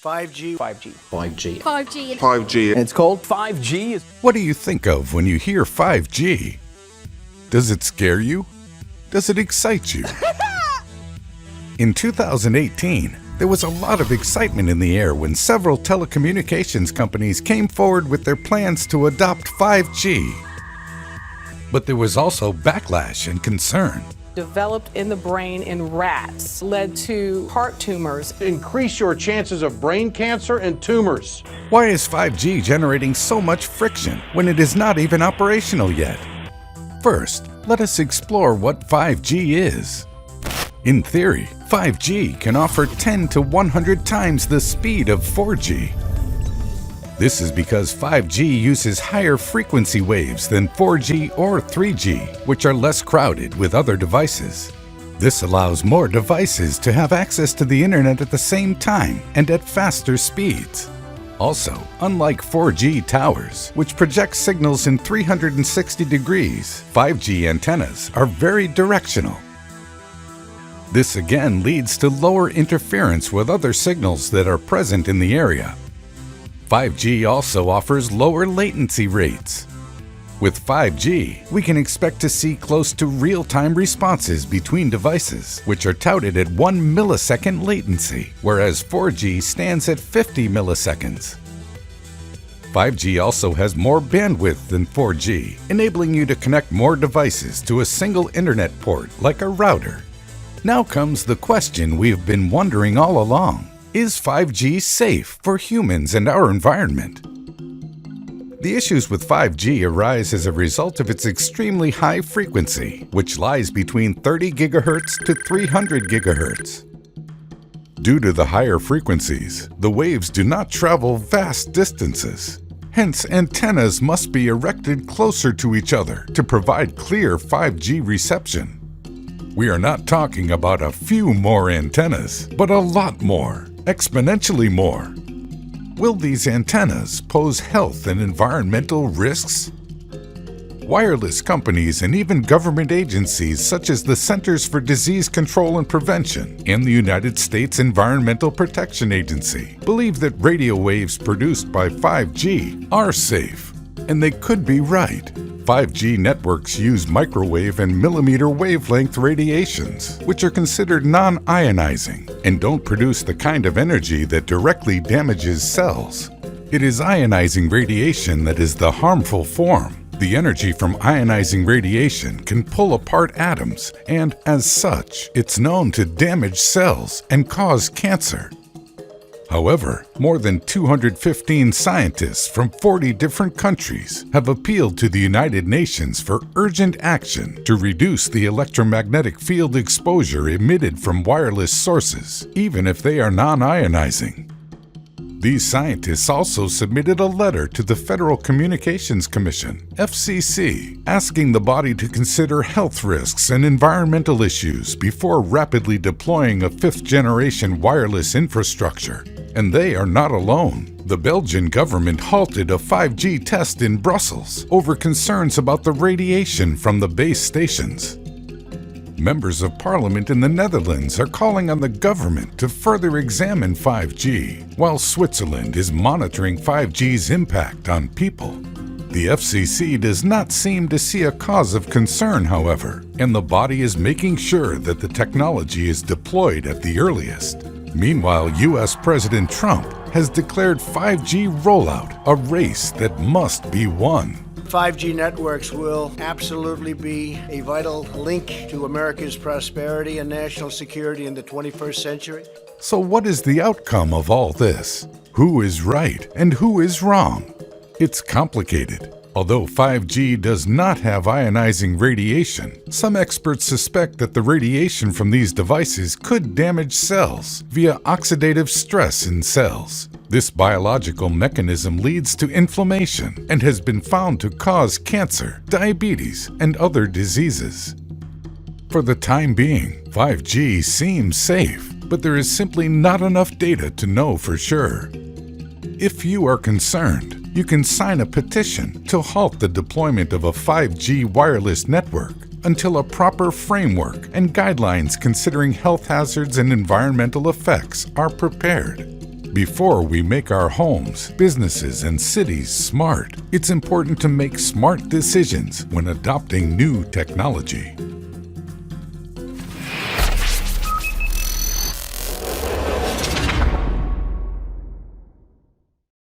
5G. 5G. 5G. 5G. 5G. And it's called 5G. What do you think of when you hear 5G? Does it scare you? Does it excite you? In 2018, there was a lot of excitement in the air when several telecommunications companies came forward with their plans to adopt 5G. But there was also backlash and concern. Developed in the brain in rats, led to heart tumors. Increase your chances of brain cancer and tumors. Why is 5G generating so much friction when it is not even operational yet? First, let us explore what 5G is. In theory, 5G can offer 10 to 100 times the speed of 4G. This is because 5G uses higher frequency waves than 4G or 3G, which are less crowded with other devices. This allows more devices to have access to the internet at the same time and at faster speeds. Also, unlike 4G towers, which project signals in 360 degrees, 5G antennas are very directional. This again leads to lower interference with other signals that are present in the area. 5G also offers lower latency rates. With 5G, we can expect to see close to real-time responses between devices, which are touted at 1 millisecond latency, whereas 4G stands at 50 milliseconds. 5G also has more bandwidth than 4G, enabling you to connect more devices to a single internet port like a router. Now comes the question we've been wondering all along. Is 5G safe for humans and our environment? The issues with 5G arise as a result of its extremely high frequency, which lies between 30 GHz to 300 GHz. Due to the higher frequencies, the waves do not travel vast distances. Hence, antennas must be erected closer to each other to provide clear 5G reception. We are not talking about a few more antennas, but a lot more. Exponentially more. Will these antennas pose health and environmental risks? Wireless companies and even government agencies such as the Centers for Disease Control and Prevention and the United States Environmental Protection Agency believe that radio waves produced by 5G are safe, and they could be right. 5G networks use microwave and millimeter wavelength radiations, which are considered non-ionizing and don't produce the kind of energy that directly damages cells. It is ionizing radiation that is the harmful form. The energy from ionizing radiation can pull apart atoms, and as such, it's known to damage cells and cause cancer. However, more than 215 scientists from 40 different countries have appealed to the United Nations for urgent action to reduce the electromagnetic field exposure emitted from wireless sources, even if they are non-ionizing. These scientists also submitted a letter to the Federal Communications Commission, FCC, asking the body to consider health risks and environmental issues before rapidly deploying a fifth-generation wireless infrastructure. And they are not alone. The Belgian government halted a 5G test in Brussels over concerns about the radiation from the base stations. Members of Parliament in the Netherlands are calling on the government to further examine 5G, while Switzerland is monitoring 5G's impact on people. The FCC does not seem to see a cause of concern, however, and the body is making sure that the technology is deployed at the earliest. Meanwhile, US President Trump has declared 5G rollout a race that must be won. 5G networks will absolutely be a vital link to America's prosperity and national security in the 21st century. So what is the outcome of all this? Who is right and who is wrong? It's complicated. Although 5G does not have ionizing radiation, some experts suspect that the radiation from these devices could damage cells via oxidative stress in cells. This biological mechanism leads to inflammation and has been found to cause cancer, diabetes, and other diseases. For the time being, 5G seems safe, but there is simply not enough data to know for sure. If you are concerned, you can sign a petition to halt the deployment of a 5G wireless network until a proper framework and guidelines considering health hazards and environmental effects are prepared. Before we make our homes, businesses, and cities smart, it's important to make smart decisions when adopting new technology.